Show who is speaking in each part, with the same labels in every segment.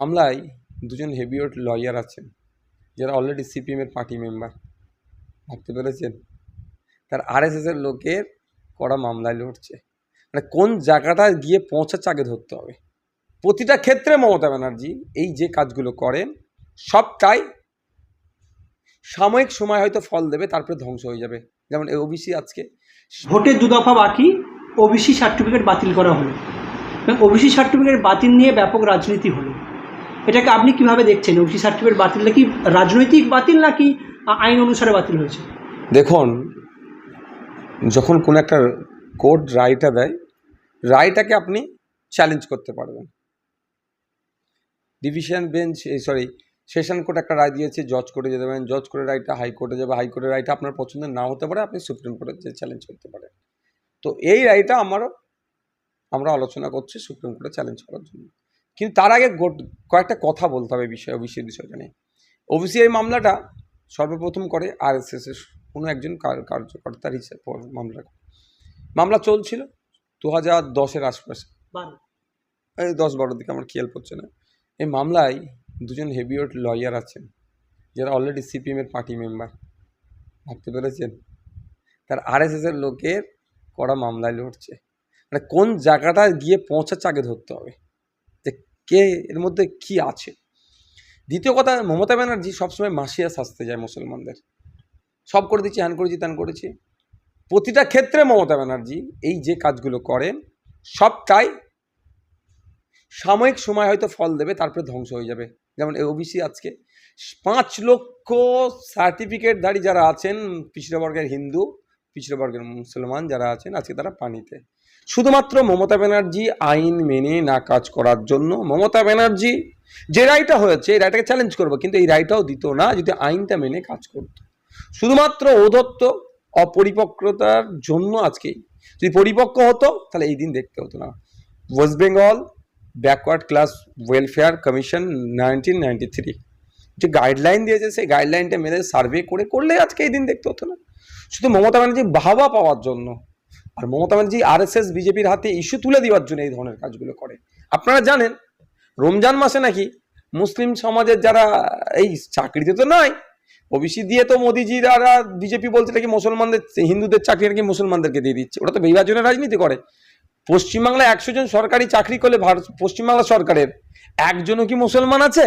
Speaker 1: মামলায় দুজন heavyweight lawyer আছেন যারা অলরেডি সিপিএমের পার্টি মেম্বার। ভাবতে পেরেছেন? তার আরএসএসের লোকের করা মামলায় লড়ছে। মানে কোন জায়গাটা গিয়ে পৌঁছাচ্ছে আগে ধরতে হবে। প্রতিটা ক্ষেত্রে মমতা ব্যানার্জি এই যে কাজগুলো করেন সবটাই সাময়িক সময় হয়তো ফল দেবে, তারপরে ধ্বংস হয়ে যাবে। যেমন ওবিসি আজকে
Speaker 2: ভোটের 2 দফা বাকি, ওবিসি সার্টিফিকেট বাতিল করা হলো। ওবিসি সার্টিফিকেট বাতিল নিয়ে ব্যাপক রাজনীতি হলো। এটাকে আপনি কিভাবে দেখছেন? ওবিসি সার্টিফিকেট বাতিলটা কি রাজনৈতিক বাতিল নাকি আইন অনুসারে বাতিল হয়েছে?
Speaker 1: দেখুন, যখন কোনো একটা কোর্ট রায়টা দেয়, রায়টাকে আপনি চ্যালেঞ্জ করতে পারবেন। ডিভিশন বেঞ্চ সেশন কোর্ট একটা রায় দিয়েছে, জজ কোর্টে যেতে পারেন, জজ কোর্টের রায়টা হাইকোর্টে যাবে, হাইকোর্টের রায়টা আপনার পছন্দের না হতে পারে, আপনি সুপ্রিম কোর্টে যে চ্যালেঞ্জ করতে পারেন। তো এই রায়টা আমরা আলোচনা করছি সুপ্রিম কোর্টে চ্যালেঞ্জ করার জন্য। কিন্তু তার আগে কয়েকটা কথা বলতে হবে ওবিসির বিষয়টা নিয়ে। ওবিসি এই মামলাটা সর্বপ্রথম করে আরএসএসের কোনো একজন কার্যকর্তার হিসেবে মামলা চলছিল 2010-এর আশপাশে, এই 10-12 দিকে আমার খেয়াল পড়ছে না। এই মামলায় দুজন হেভিওয়েট লয়ার আছেন যারা অলরেডি সিপিএমের পার্টি মেম্বার। ভাবতে পেরেছেন? তার আরএসএসের লোকের করা মামলায় লড়ছে। মানে কোন জায়গাটা গিয়ে পৌঁছাচ্ছে আগে ধরতে হবে, যে কে এর মধ্যে কি আছে। দ্বিতীয় কথা, মমতা ব্যানার্জি সবসময় মাসিয়া সাজতে যায় মুসলমানদের। সব করে দিচ্ছি, হ্যান করেছি, ত্যান করেছি। প্রতিটা ক্ষেত্রে মমতা ব্যানার্জি এই যে কাজগুলো করেন সবটাই সাময়িক সময় হয়তো ফল দেবে, তারপরে ধ্বংস হয়ে যাবে। যেমন ওবিসি আজকে 5 লক্ষ সার্টিফিকেটধারী যারা আছেন, পিছড়া বর্গের হিন্দু, পিছড়া বর্গের মুসলমান যারা আছেন, আজকে তারা পানিতে। শুধুমাত্র মমতা ব্যানার্জি আইন মেনে না কাজ করার জন্য। মমতা ব্যানার্জি যে রায়টা হয়েছে এই রায়টাকে চ্যালেঞ্জ করবো, কিন্তু এই রায়টাও দিত না যদি আইনটা মেনে কাজ করতো। শুধুমাত্র ঔদ্ধত্য অপরিপক্কতার জন্য আজকেই, যদি পরিপক্ক হতো তাহলে এই দিন দেখতে হতো না। West Bengal backward class welfare commission 1993 যে গাইডলাইন দিয়েছে, সেই গাইডলাইনটা মেনে সার্ভে করলে আজকে এই দিন দেখতে হতো না। শুধু মমতা ব্যানার্জি বাহবা পাওয়ার জন্য আর মমতা ব্যানার্জি আরএসএস বিজেপির হাতে ইস্যু তুলে দেওয়ার জন্য এই ধরনের কাজগুলো করে। আপনারা জানেন রমজান মাসে নাকি মুসলিম সমাজের যারা, এই চাকরিতে তো নয়, ওবিসি দিয়ে তো মোদিজি আর বিজেপি বলছে নাকি মুসলমানদের, হিন্দুদের চাকরি নাকি মুসলমানদেরকে দিয়ে দিচ্ছে। ওটা তো বিভাজনের রাজনীতি করে। পশ্চিমবাংলায় 100 জন সরকারি চাকরি করলে পশ্চিমবাংলা সরকারের একজনও কি মুসলমান আছে?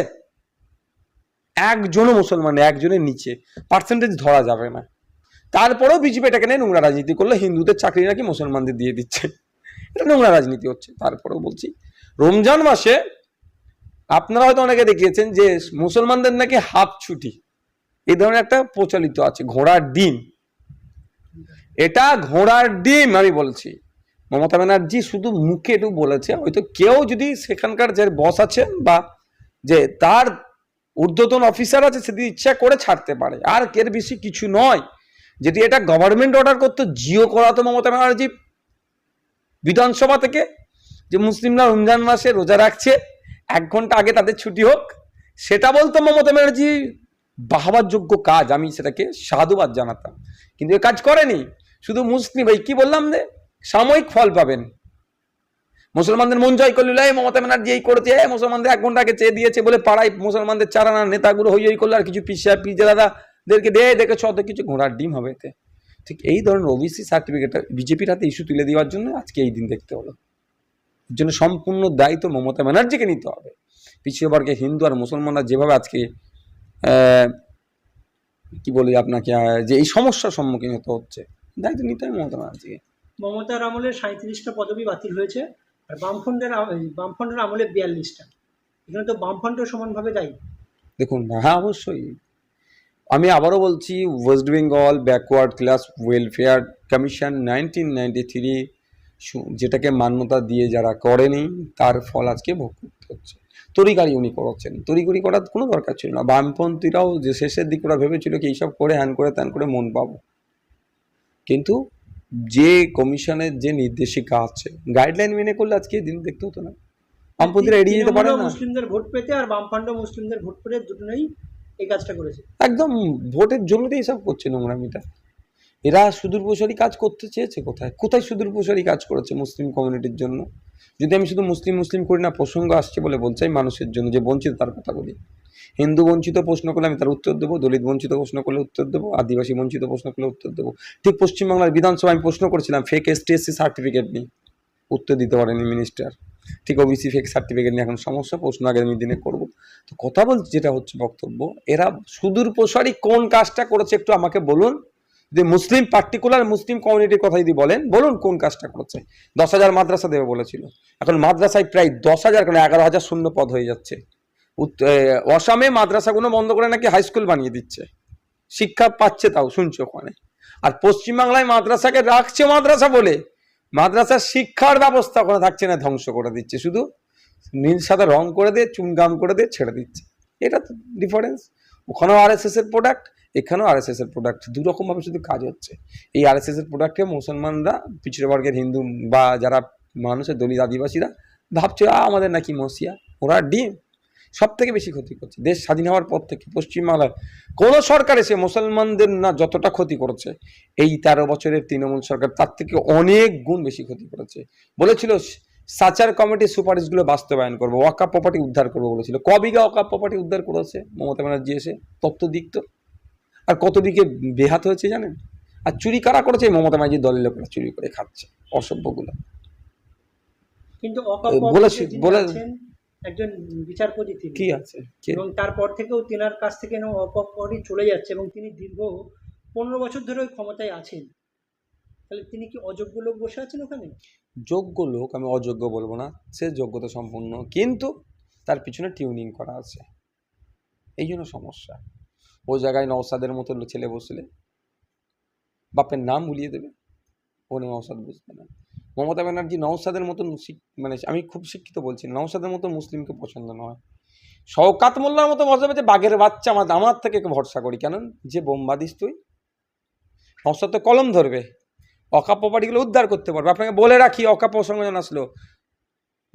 Speaker 1: একজনও মুসলমান, একজনের নিচে পার্সেন্টেজ ধরা যাবে না। তারপরেও বিজেপি এটাকে নিয়ে নোংরা রাজনীতি করলে হিন্দুদের চাকরি নাকি মুসলমানদের দিয়ে দিচ্ছে। এটা নোংরা রাজনীতি হচ্ছে। তারপরেও বলছি, রমজান মাসে আপনারা হয়তো অনেকে দেখিয়েছেন যে মুসলমানদের নাকি হাফ ছুটি, এই ধরনের একটা প্রচলিত আছে। ঘোড়ার ডিম, এটা ঘোড়ার ডিম। আমি বলছি মমতা ব্যানার্জি শুধু মুখে একটু বলেছে, হয়তো কেউ যদি সেখানকার যে বস আছে বা যে তার ঊর্ধ্বতন অফিসার আছে সেদিন ইচ্ছা করে ছাড়তে পারে, আর এর বেশি কিছু নয়। যদি এটা গভর্নমেন্ট অর্ডার করতো, জিও করাতো মমতা ব্যানার্জি বিধানসভা থেকে, যে মুসলিমরা রমজান মাসে রোজা রাখছে 1 ঘন্টা আগে তাদের ছুটি হোক, সেটা বলতো মমতা ব্যানার্জি বাহবার যোগ্য কাজ, আমি সেটাকে সাধুবাদ জানাতাম। কিন্তু এ কাজ করেনি। শুধু মুসলিম, ভাই কি বললাম যে সাময়িক ফল পাবেন। মুসলমানদের মন জয় করলে মমতা ব্যানার্জি এই করেছে, মুসলমানদের 1 ঘন্টা আগে চেয়ে দিয়েছে বলে পাড়ায় মুসলমানদের চারানা নেতাগুলো হই করলো, আর কিছু পিজা দাদাদেরকে দেখেছ অত কিছু, ঘোড়ার ডিম হবে এতে। ঠিক এই ধরনের ওবিসি সার্টিফিকেটটা বিজেপির হাতে ইস্যু তুলে দেওয়ার জন্য আজকে এই দিন দেখতে হলো। এর জন্য সম্পূর্ণ দায়িত্ব মমতা ব্যানার্জিকে নিতে হবে। পিছিয়ে বর্গে হিন্দু আর মুসলমানরা যেভাবে আজকে কি বলি আপনাকে, যে এই সমস্যার সম্মুখীন হতে হচ্ছে, দায়িত্ব নিতে হবে মমতা ব্যানার্জিকে।
Speaker 2: মমতার আমলে 37টা পদবি বাতিল হয়েছে, আর বামফ্রন্টের আমলে 42টা। এখানে তো বামফ্রন্টও সমানভাবে দায়ী।
Speaker 1: দেখুন, হ্যাঁ অবশ্যই। আমি আবারও বলছি, West Bengal backward class welfare commission 1993 যেটাকে মান্যতা দিয়ে যারা করেনি, তার ফল আজকে ভোগ করতে হচ্ছে। তড়িঘড়ি উনি করাচ্ছেন, তড়িঘড়ি করার কোনো দরকার ছিল না। বামপন্থীরাও যে শেষের দিকে ওরা ভেবেছিল কি এইসব করে হ্যান করে ত্যান করে মন পাবো, কিন্তু যে কমিশনের যে নির্দেশিকা আছে, গাইডলাইন মেনে করলে আজকে দিন দেখতে হতো না। বামপন্থীরা এড়িয়ে যেতে পারে না।
Speaker 2: মুসলিমদের ভোট পেতে আর বামফ্রন্ট মুসলিমদের ভোট পেতে দুটোই এই কাজটা করেছে।
Speaker 1: একদম ভোটের জন্য তো এইসব করছে নোংরামিটা। এরা সুদূরপ্রসারী কাজ করতে চেয়েছে কোথায় কোথায় সুদূরপ্রসারী কাজ করেছে মুসলিম কমিউনিটির জন্য? যদি আমি শুধু মুসলিম মুসলিম করি না, প্রসঙ্গ আসছে বলে বলছি, আমি মানুষের জন্য যে বঞ্চিত তার কথা বলি। হিন্দু বঞ্চিত প্রশ্ন করলে আমি তার উত্তর দেবো, দলিত বঞ্চিত প্রশ্ন করলে উত্তর দেবো, আদিবাসী বঞ্চিত প্রশ্ন করলে উত্তর দেবো। ঠিক পশ্চিমবাংলার বিধানসভায় আমি প্রশ্ন করেছিলাম ফেক এসটিএসসি সার্টিফিকেট নিয়ে, উত্তর দিতে পারেনি মিনিস্টার। ঠিক ওবিসি ফেক সার্টিফিকেট নিয়ে এখন সমস্যা, প্রশ্ন আগামী দিনে করবো। তো কথা বলছি, যেটা হচ্ছে বক্তব্য, এরা সুদূরপ্রসারী কোন কাজটা করেছে একটু আমাকে বলুন। যদি মুসলিম পার্টিকুলার মুসলিম কমিউনিটির কথা যদি বলেন, বলুন কোন কাজটা করেছে। 10,000 মাদ্রাসা দেবে বলেছিল, এখন মাদ্রাসায় প্রায় 10,000 কেন 11,000 শূন্য পদ হয়ে যাচ্ছে। অসমে মাদ্রাসাগুলো বন্ধ করে নাকি হাই স্কুল বানিয়ে দিচ্ছে, শিক্ষা পাচ্ছে তাও শুনছো ওখানে। আর পশ্চিমবাংলায় মাদ্রাসাকে রাখছে মাদ্রাসা বলে, মাদ্রাসার শিক্ষার ব্যবস্থা ওখানে থাকছে না, ধ্বংস করে দিচ্ছে, শুধু নীল সাদা রং করে দিয়ে চুনগাম করে দিয়ে ছেড়ে দিচ্ছে। এটা তো ডিফারেন্স। ওখানেও আরএসএস এর প্রোডাক্ট, এখানেও আরএসএস এর প্রোডাক্ট, দুরকম ভাবে শুধু কাজ হচ্ছে। এই আরএসএস এর প্রোডাক্টকে মুসলমানরা, পিছিয়ে বর্গের হিন্দু বা যারা মানুষের দলিত আদিবাসীরা ভাবছে আমাদের নাকি মসিয়া, ওরা ডিম। সব থেকে বেশি ক্ষতি করছে দেশ স্বাধীন হওয়ার পর থেকে পশ্চিমবাংলার কোন সরকার এসে মুসলমানদের না যতটা ক্ষতি করেছে, এই 13 বছরের তৃণমূল সরকার তার থেকে অনেক গুণ বেশি ক্ষতি করেছে। বলেছিল সাচার কমিটির সুপারিশগুলো বাস্তবায়ন করবো, ওয়াকাফ প্রপার্টি উদ্ধার করবো বলেছিল। ক বিঘা ওয়াকাফ প্রপার্টি উদ্ধার করেছে মমতা ব্যানার্জি এসে? তত্ত্ব দিক তো। আর কত দিকে বেহাত হয়েছে জানেন? আর চুরি কারা করেছে? মমতা ব্যানার্জির দলের লোকেরা চুরি করে খাচ্ছে, অসভ্যগুলো।
Speaker 2: কিন্তু
Speaker 1: বলেছি বলে
Speaker 2: একজন বিচারপতি তিনি,
Speaker 1: কি আছে
Speaker 2: এবং তারপর থেকেও তেনার কাছ থেকে অপকরি চলে যাচ্ছে, এবং তিনি দীর্ঘ 15 বছর ধরে ওই ক্ষমতায় আছেন। তাহলে তিনি কি অযোগ্য লোক বসে আছেন ওখানে?
Speaker 1: যোগ্য লোক, আমি অযোগ্য বলবো না, সে যোগ্যতা সম্পন্ন, কিন্তু তার পিছনে টিউনিং করা আছে, এই জন্য সমস্যা। ওই জায়গায় নওসাদের মতো ছেলে বসলে বাপের নাম ভুলিয়ে দেবে, ও নওসাদ বুঝবে না। মমতা ব্যানার্জি নওসাদের মতন, মানে আমি খুব শিক্ষিত বলছি, নওসাদের মতো মুসলিমকে পছন্দ নয়। শওকাত মোল্লার মতো মজা পেয়েছে, বাঘের বাচ্চা আমার থেকে ভরসা করি, কেন যে বোম বাঁধিস তুই, নওসাদ তো কলম ধরবে, অকাপ প্রপার্টিগুলো উদ্ধার করতে পারবে। আপনাকে বলে রাখি, অকাপ প্রসঙ্গ যখন আসলো,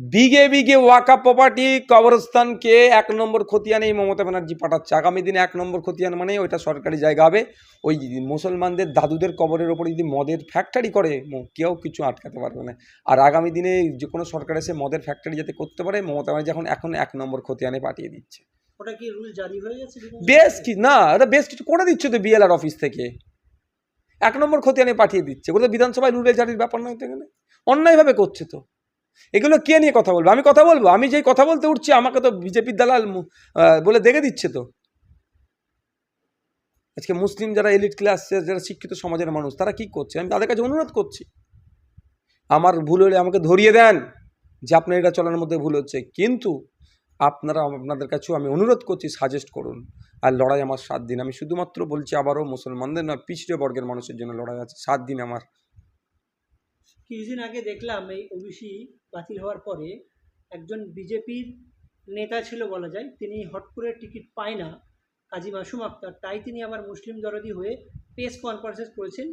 Speaker 1: বিঘে বিঘে ওয়াকাপ প্রপার্টি কবরস্থানকে 1 নম্বর খতিয়ানে মমতা ব্যানার্জি পাঠাচ্ছে। আগামী দিনে 1 নম্বর খতিয়ান মানে ওইটা সরকারি জায়গা হবে। ওই মুসলমানদের দাদুদের কবরের ওপরে যদি মদের ফ্যাক্টরি করে, কেউ কিছু আটকাতে পারবে না। আর আগামী দিনে যে কোনো সরকার এসে মদের ফ্যাক্টরি যাতে করতে পারে, মমতা ব্যানার্জি এখন 1 নম্বর খতিয়ানে পাঠিয়ে দিচ্ছে।
Speaker 2: ওটা কি রুল জারি হয়ে গেছে?
Speaker 1: বেশ কি না, ওটা বেশ কিছু করে দিচ্ছে তো বিএলআর অফিস থেকে, 1 নম্বর খতিয়ানে পাঠিয়ে দিচ্ছে। ওটা বিধানসভায় রুলের জারির ব্যাপার নয় তো, এখানে অন্যায়ভাবে করছে তো। এগুলো কে নিয়ে কথা বলবো? আমি কথা বলবো? আমি যেই কথা বলতে উঠছি আমাকে তো বিজেপির দালাল বলে দেখে দিচ্ছে তো। আজকে মুসলিম যারা এলিট ক্লাস, যারা শিক্ষিত সমাজের মানুষ, তারা কি করছে, আমি তাদের কাছে অনুরোধ করছি, আমার ভুল হলে আমাকে ধরিয়ে দেন যে আপনার এটা চলার মধ্যে ভুল হচ্ছে, কিন্তু আপনাদের কাছেও আমি অনুরোধ করছি, সাজেস্ট করুন। আর লড়াই আমার 7 দিন, আমি শুধুমাত্র বলছি আবারও, মুসলমানদের না, পিছিয়ে বর্গের মানুষের জন্য লড়াই আছে, 7 দিন আমার।
Speaker 2: কিছুদিন আগে দেখলাম এই ওবিসি বাতিল হওয়ার পরে একজন বিজেপির নেতা ছিল বলা যায়, তিনি হট করে টিকিট পায় না, কাজী মাসুম আক্তার, তাই তিনি আবার মুসলিম দরদি হয়ে প্রেস কনফারেন্স করেছেন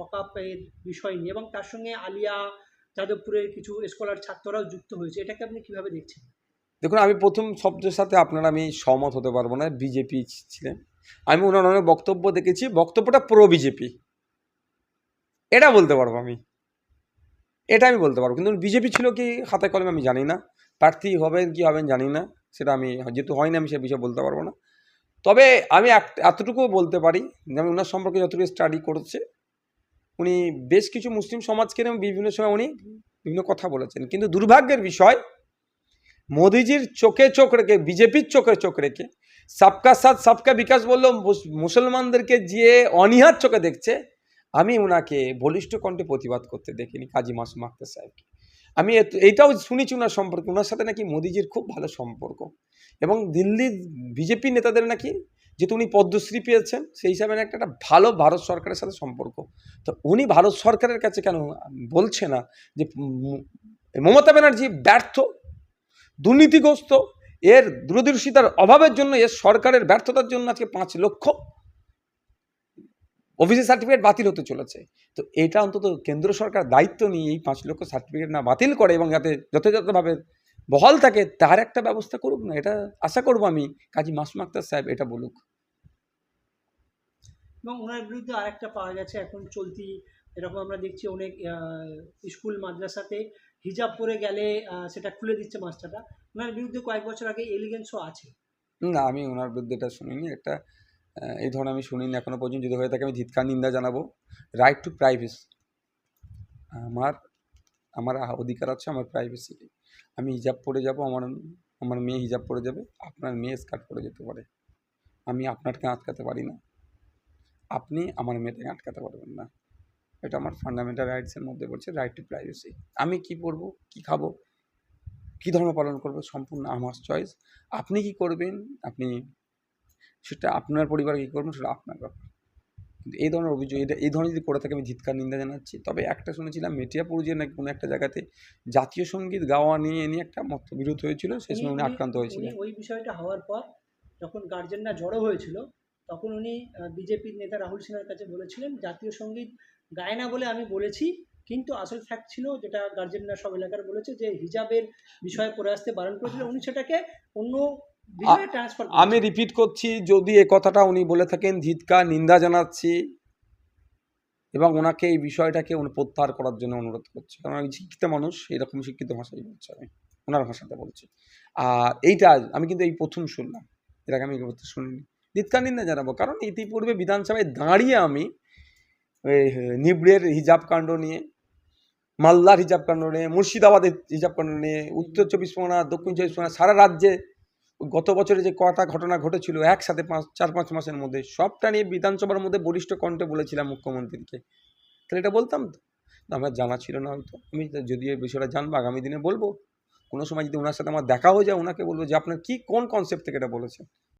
Speaker 2: অকাপের বিষয় নিয়ে, এবং তার সঙ্গে আলিয়া যাদবপুরের কিছু স্কলার ছাত্ররাও যুক্ত হয়েছে। এটাকে আপনি কিভাবে দেখছেন?
Speaker 1: দেখুন, আমি প্রথম শব্দের সাথে আমি সহমত হতে পারবো না। বিজেপি ছিলেন, আমি ওনার অনেক বক্তব্য দেখেছি, বক্তব্যটা প্রো বিজেপি, এটা বলতে পারবো আমি, এটা আমি বলতে পারবো। কিন্তু বিজেপি ছিল কি হাতে কলমে আমি জানি না, প্রার্থী হবেন কি হবেন জানি না, সেটা আমি যেহেতু হয় না আমি সে বিষয়ে বলতে পারবো না। তবে আমি এতটুকুও বলতে পারি, আমি ওনার সম্পর্কে যতটুকু স্টাডি করেছে, উনি বেশ কিছু মুসলিম সমাজকে বিভিন্ন সময় উনি বিভিন্ন কথা বলেছেন, কিন্তু দুর্ভাগ্যের বিষয়, মোদিজির চোখে চোখ রেখে, বিজেপির চোখে চোখ রেখে, সবকা সাথ সবকা বিকাশ বললেও মুসলমানদেরকে যে অনীহার চোখে দেখছে, আমি ওনাকে বলিষ্ঠ কণ্ঠে প্রতিবাদ করতে দেখিনি, কাজী মাসুম আক্তার সাহেবকে। আমি এইটাও শুনেছি ওনার সম্পর্কে, ওনার সাথে নাকি মোদিজির খুব ভালো সম্পর্ক, এবং দিল্লির বিজেপি নেতাদের নাকি, যেহেতু উনি পদ্মশ্রী পেয়েছেন, সেই হিসাবে একটা ভালো ভারত সরকারের সাথে সম্পর্ক। তো উনি ভারত সরকারের কাছে কেন বলছে না যে মমতা ব্যানার্জি ব্যর্থ, দুর্নীতিগ্রস্ত, এর দূরদর্শিতার অভাবের জন্য, এর সরকারের ব্যর্থতার জন্য আজকে 5 লক্ষ ওবিসি সার্টিফিকেট বাতিল হতে চলেছে। তো এটা অন্তত কেন্দ্র সরকার দায়িত্ব নিয়ে এই 5 লক্ষ সার্টিফিকেট না বাতিল করে, এবং যাতে যথাযথভাবে বহাল থাকে, তার একটা ব্যবস্থা করুক না, এটা আশা করবো আমি কাজী মাসুম আক্তার সাহেব এটা বলুক।
Speaker 2: এবং ওনার বিরুদ্ধে আরেকটা পাওয়া গেছে এখন চলতি, এরকম আমরা দেখছি অনেক স্কুল মাদ্রাসাতে হিজাব পরে গেলে সেটা খুলে দিচ্ছে মাস্টাররা। ওনার বিরুদ্ধে কয়েক বছর আগে এলিগেন্সও আছে।
Speaker 1: না, আমি ওনার বিরুদ্ধে এটা শুনিনি, একটা এই ধরনের আমি শুনিনি এখনো পর্যন্ত। যদি হয়ে থাকে আমি ধিক্কার নিন্দা জানাবো। রাইট টু প্রাইভেসি, আমার আমার অধিকার আছে আমার প্রাইভেসি। আমি হিজাব পরে যাব, আমার আমার মেয়ে হিজাব পরে যাবে, আপনার মেয়ে স্কার্ট পরে যেতে পারে, আমি আপনারকে আটকাতে পারি না, আপনি আমার মেয়েটাকে আটকাতে পারবেন না। এটা আমার ফান্ডামেন্টাল রাইটসের মধ্যে পড়ছে, রাইট টু প্রাইভেসি। আমি কি পরবো, কি খাবো, কি ধর্ম পালন করবো, সম্পূর্ণ আমার চয়েস। আপনি কি করবেন, আপনি সেটা আপনার পরিবার কী করবেন সেটা আপনার ব্যাপার। কিন্তু এই ধরনের অভিযোগ, এটা এই ধরনের যদি করে থাকে আমি ধিক্কার নিন্দা জানাচ্ছি। তবে একটা শুনেছিলাম মেটিয়াপুর যে নাকি কোনো একটা জায়গাতে জাতীয় সঙ্গীত গাওয়া নিয়ে একটা মতবিরোধ হয়েছিল, সেই
Speaker 2: উনি
Speaker 1: সময় উনি
Speaker 2: উনি
Speaker 1: আক্রান্ত
Speaker 2: উনি
Speaker 1: হয়েছিলেন।
Speaker 2: ওই বিষয়টা হওয়ার পর যখন গার্জেনরা জড়ো হয়েছিল, তখন উনি বিজেপির নেতা রাহুল সিনহার কাছে বলেছিলেন জাতীয় সঙ্গীত গায় না বলে আমি বলেছি, কিন্তু আসল ফ্যাক্ট ছিল যেটা গার্জেনরা সব এলাকার বলেছে যে হিজাবের বিষয়ে পড়ে আসতে বারণ করেছিল, উনি সেটাকে অন্য বিষয়ে ট্রান্সফার
Speaker 1: আমি রিপিট করছি, যদি এ কথাটা উনি বলে থাকেন ধিক্কার নিন্দা জানাচ্ছি এবং ওনাকে এই বিষয়টাকে উনি প্রত্যাহার করার জন্য অনুরোধ করছি। কারণ আমি শিক্ষিত মানুষ, এরকম শিক্ষিত ভাষাই বলছি, আমি ওনার ভাষাতে বলছি। আর এইটা আমি কিন্তু এই প্রথম শুনলাম, এর আগে আমি শুনিনি। ধিক্কার নিন্দা জানাবো, কারণ ইতিপূর্বে বিধানসভায় দাঁড়িয়ে আমি ওই নিবড়ের হিজাব কাণ্ড নিয়ে, মালদার হিজাব কাণ্ড নিয়ে, মুর্শিদাবাদের হিজাব কাণ্ড নিয়ে, উত্তর চব্বিশ পরগনা, দক্ষিণ চব্বিশ পরগনা, সারা রাজ্যে গত বছরে যে কটা ঘটনা ঘটেছিল একসাথে 4-5 মাসের মধ্যে, সবটা নিয়ে বিধানসভার মধ্যে বলিষ্ঠ কণ্ঠে বলেছিলাম মুখ্যমন্ত্রীকে। তাহলে এটা বলতাম তো, আমার জানা ছিল না হয়তো। আমি যদি এই বিষয়টা জানবো আগামী দিনে বলবো। কোনো সময় যদি ওনার সাথে আমার দেখা হয়ে যায়, ওনাকে বলবো যে আপনার কি কোন কনসেপ্ট থেকে এটা বলেছেন।